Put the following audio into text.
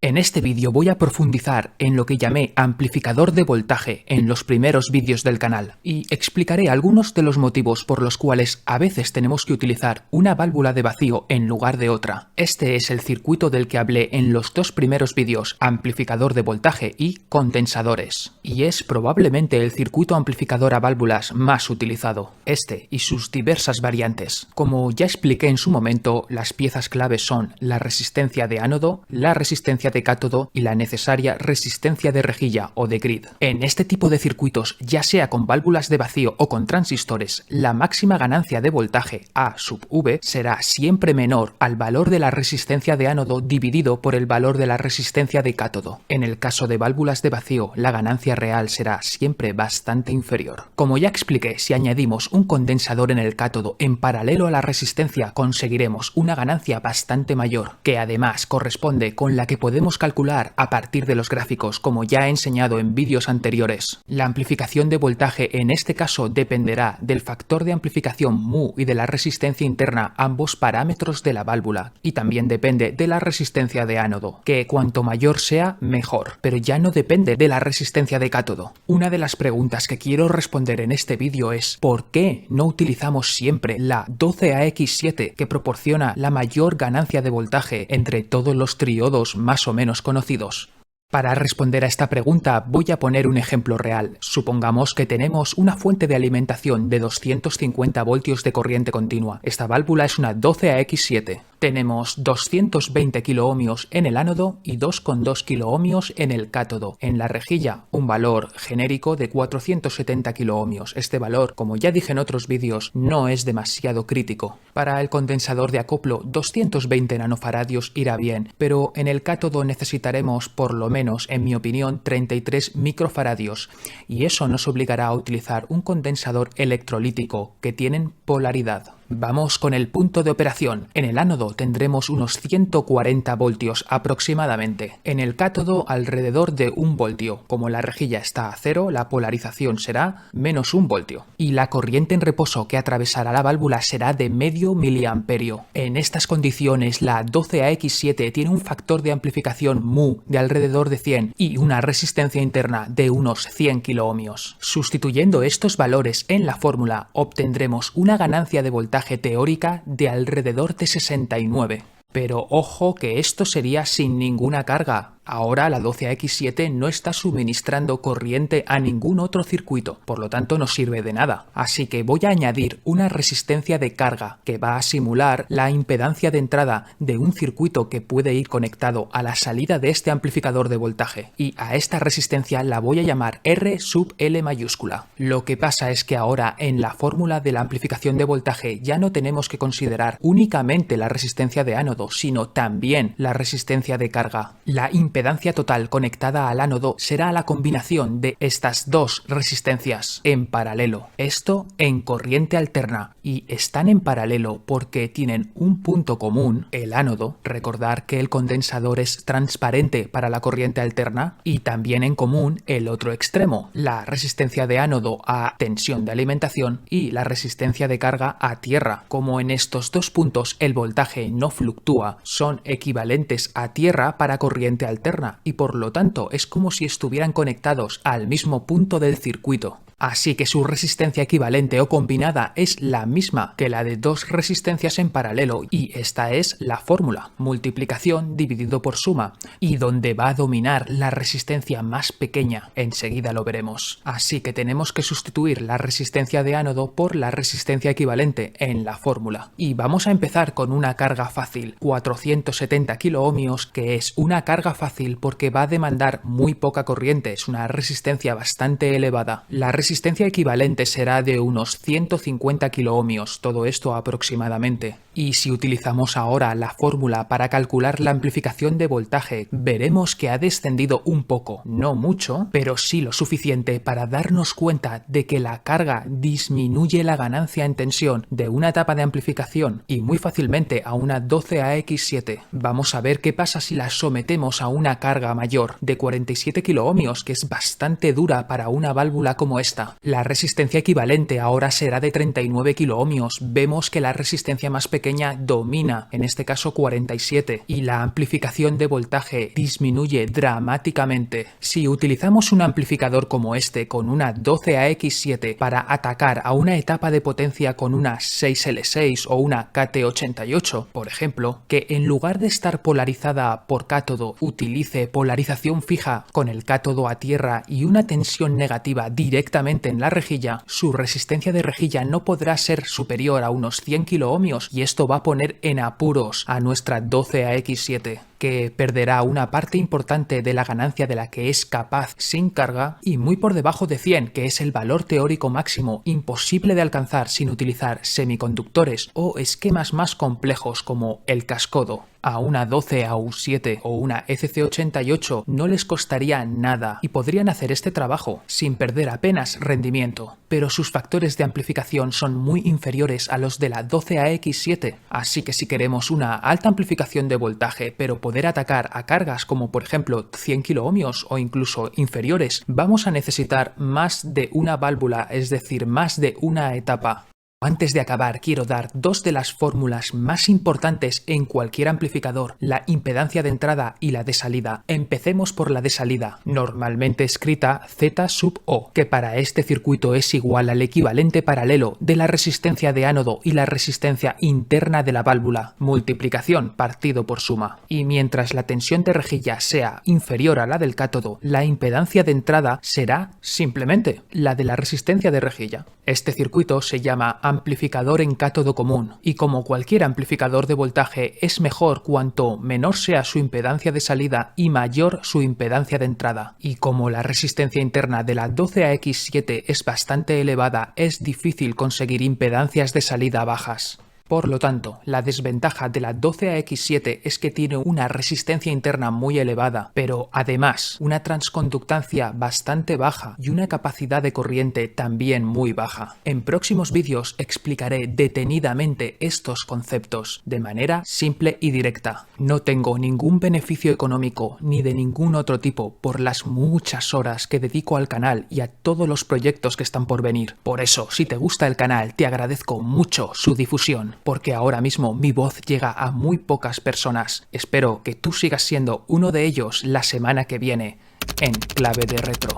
En este vídeo voy a profundizar en lo que llamé amplificador de voltaje en los primeros vídeos del canal y explicaré algunos de los motivos por los cuales a veces tenemos que utilizar una válvula de vacío en lugar de otra. Este es el circuito del que hablé en los dos primeros vídeos, amplificador de voltaje y condensadores, y es probablemente el circuito amplificador a válvulas más utilizado, este y sus diversas variantes. Como ya expliqué en su momento, las piezas claves son la resistencia de ánodo, la resistencia de cátodo y la necesaria resistencia de rejilla o de grid. En este tipo de circuitos, ya sea con válvulas de vacío o con transistores, la máxima ganancia de voltaje A sub V será siempre menor al valor de la resistencia de ánodo dividido por el valor de la resistencia de cátodo. En el caso de válvulas de vacío, la ganancia real será siempre bastante inferior. Como ya expliqué, si añadimos un condensador en el cátodo en paralelo a la resistencia, conseguiremos una ganancia bastante mayor, que además corresponde con la que podemos calcular a partir de los gráficos, como ya he enseñado en vídeos anteriores. La amplificación de voltaje en este caso dependerá del factor de amplificación mu y de la resistencia interna, ambos parámetros de la válvula, y también depende de la resistencia de ánodo, que cuanto mayor sea, mejor, pero ya no depende de la resistencia de cátodo. Una de las preguntas que quiero responder en este vídeo es ¿por qué no utilizamos siempre la 12AX7 que proporciona la mayor ganancia de voltaje entre todos los triodos más o menos conocidos? Para responder a esta pregunta voy a poner un ejemplo real. Supongamos que tenemos una fuente de alimentación de 250 voltios de corriente continua. Esta válvula es una 12AX7. Tenemos 220 kiloohmios en el ánodo y 2,2 kiloohmios en el cátodo. En la rejilla, un valor genérico de 470 kiloohmios. Este valor, como ya dije en otros vídeos, no es demasiado crítico. Para el condensador de acoplo, 220 nanofaradios irá bien, pero en el cátodo necesitaremos por lo menos, en mi opinión, 33 microfaradios, y eso nos obligará a utilizar un condensador electrolítico que tienen polaridad. Vamos con el punto de operación. En el ánodo tendremos unos 140 voltios aproximadamente. En el cátodo alrededor de 1 voltio. Como la rejilla está a cero, la polarización será menos 1 voltio. Y la corriente en reposo que atravesará la válvula será de medio miliamperio. En estas condiciones, la 12AX7 tiene un factor de amplificación mu de alrededor de 100 y una resistencia interna de unos 100 kiloohmios. Sustituyendo estos valores en la fórmula, obtendremos una ganancia de voltaje teórica de alrededor de 69. Pero ojo que esto sería sin ninguna carga. Ahora la 12AX7 no está suministrando corriente a ningún otro circuito, por lo tanto no sirve de nada. Así que voy a añadir una resistencia de carga que va a simular la impedancia de entrada de un circuito que puede ir conectado a la salida de este amplificador de voltaje. Y a esta resistencia la voy a llamar R sub L mayúscula. Lo que pasa es que ahora en la fórmula de la amplificación de voltaje ya no tenemos que considerar únicamente la resistencia de ánodo, sino también la resistencia de carga. La impedancia total conectada al ánodo será la combinación de estas dos resistencias en paralelo. Esto en corriente alterna, y están en paralelo porque tienen un punto común, el ánodo. Recordar que el condensador es transparente para la corriente alterna, y también en común el otro extremo, la resistencia de ánodo a tensión de alimentación y la resistencia de carga a tierra. Como en estos dos puntos el voltaje no fluctúa, son equivalentes a tierra para corriente alterna, y por lo tanto es como si estuvieran conectados al mismo punto del circuito. Así que su resistencia equivalente o combinada es la misma que la de dos resistencias en paralelo, y esta es la fórmula, multiplicación dividido por suma, y donde va a dominar la resistencia más pequeña, enseguida lo veremos. Así que tenemos que sustituir la resistencia de ánodo por la resistencia equivalente en la fórmula. Y vamos a empezar con una carga fácil, 470 kiloohmios, que es una carga fácil porque va a demandar muy poca corriente, es una resistencia bastante elevada. La resistencia equivalente será de unos 150 kiloohmios, todo esto aproximadamente. Y si utilizamos ahora la fórmula para calcular la amplificación de voltaje, veremos que ha descendido un poco, no mucho, pero sí lo suficiente para darnos cuenta de que la carga disminuye la ganancia en tensión de una etapa de amplificación y muy fácilmente a una 12AX7. Vamos a ver qué pasa si la sometemos a una carga mayor de 47 kiloohmios, que es bastante dura para una válvula como esta. La resistencia equivalente ahora será de 39 kiloohmios. Vemos que la resistencia más pequeña pequeña domina, en este caso 47, y la amplificación de voltaje disminuye dramáticamente. Si utilizamos un amplificador como este con una 12AX7 para atacar a una etapa de potencia con una 6L6 o una KT88, por ejemplo, que en lugar de estar polarizada por cátodo utilice polarización fija con el cátodo a tierra y una tensión negativa directamente en la rejilla, su resistencia de rejilla no podrá ser superior a unos 100 kiloohmios y esto va a poner en apuros a nuestra 12AX7, que perderá una parte importante de la ganancia de la que es capaz sin carga y muy por debajo de 100, que es el valor teórico máximo imposible de alcanzar sin utilizar semiconductores o esquemas más complejos como el cascodo. A una 12AU7 o una ECC88 no les costaría nada y podrían hacer este trabajo sin perder apenas rendimiento, pero sus factores de amplificación son muy inferiores a los de la 12AX7, así que si queremos una alta amplificación de voltaje pero poder atacar a cargas como por ejemplo 100 kiloohmios o incluso inferiores, vamos a necesitar más de una válvula, es decir, más de una etapa. Antes de acabar, quiero dar dos de las fórmulas más importantes en cualquier amplificador, la impedancia de entrada y la de salida. Empecemos por la de salida, normalmente escrita Z sub O, que para este circuito es igual al equivalente paralelo de la resistencia de ánodo y la resistencia interna de la válvula, multiplicación partido por suma. Y mientras la tensión de rejilla sea inferior a la del cátodo, la impedancia de entrada será simplemente la de la resistencia de rejilla. Este circuito se llama amplificador en cátodo común y como cualquier amplificador de voltaje es mejor cuanto menor sea su impedancia de salida y mayor su impedancia de entrada. Y como la resistencia interna de la 12AX7 es bastante elevada, es difícil conseguir impedancias de salida bajas. Por lo tanto, la desventaja de la 12AX7 es que tiene una resistencia interna muy elevada, pero además una transconductancia bastante baja y una capacidad de corriente también muy baja. En próximos vídeos explicaré detenidamente estos conceptos de manera simple y directa. No tengo ningún beneficio económico ni de ningún otro tipo por las muchas horas que dedico al canal y a todos los proyectos que están por venir. Por eso, si te gusta el canal, te agradezco mucho su difusión, porque ahora mismo mi voz llega a muy pocas personas. Espero que tú sigas siendo uno de ellos la semana que viene en Clave de Retro.